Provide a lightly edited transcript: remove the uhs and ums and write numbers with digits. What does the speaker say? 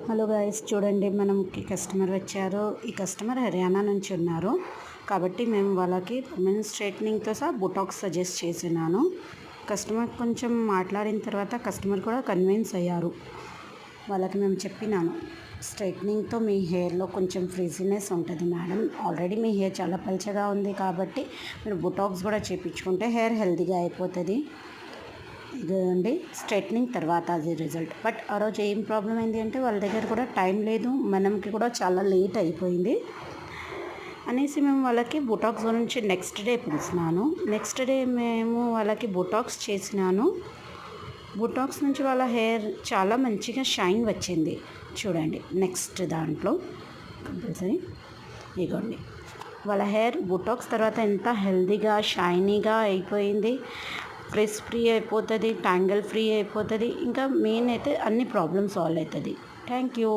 Hello guys, చూడండి మనకి customer వచ్చారు. ఈ కస్టమర్ హర్యానా నుంచి ఉన్నారు కాబట్టి మేము వాళ్ళకి పర్మనెంట్ స్ట్రైట్నింగ్తో సహా బొటాక్స్ సజెస్ట్ చేసినాను. కస్టమర్ కొంచెం మాట్లాడిన తర్వాత కస్టమర్ కూడా కన్విన్స్ అయ్యారు. వాళ్ళకి మేము చెప్పినాను, స్ట్రైట్నింగ్తో మీ హెయిర్లో కొంచెం ఫ్రీజీనెస్ ఉంటుంది మేడం, ఆల్రెడీ మీ హెయిర్ చాలా పల్చగా ఉంది కాబట్టి మీరు బొటాక్స్ కూడా చేయించుకుంటే హెయిర్ హెల్తీగా అయిపోతుంది. ఇదండి స్ట్రైట్నింగ్ తర్వాత అది రిజల్ట్. బట్ ఆ రోజు ఏం ప్రాబ్లం అయింది అంటే వాళ్ళ దగ్గర కూడా టైం లేదు, మనకి కూడా చాలా లేట్ అయిపోయింది అనేసి మేము వాళ్ళకి బొటాక్స్ గురించి నెక్స్ట్ డే పిలిచినాను. నెక్స్ట్ డే మేము వాళ్ళకి బొటాక్స్ చేసినాను. బొటాక్స్ నుంచి వాళ్ళ హెయిర్ చాలా మంచిగా షైన్ వచ్చింది. చూడండి నెక్స్ట్ దాంట్లో కంపల్సరీ ఇగోండి వాళ్ళ హెయిర్ బొటాక్స్ తర్వాత ఎంత హెల్తీగా షైనీగా అయిపోయింది. ఫ్రిజ్ ఫ్రీ అయిపోతుంది, ట్యాంగిల్ ఫ్రీ అయిపోతుంది. ఇంకా మెయిన్ అయితే అన్ని ప్రాబ్లమ్స్ సాల్వ్ అవుతుంది. Thank you.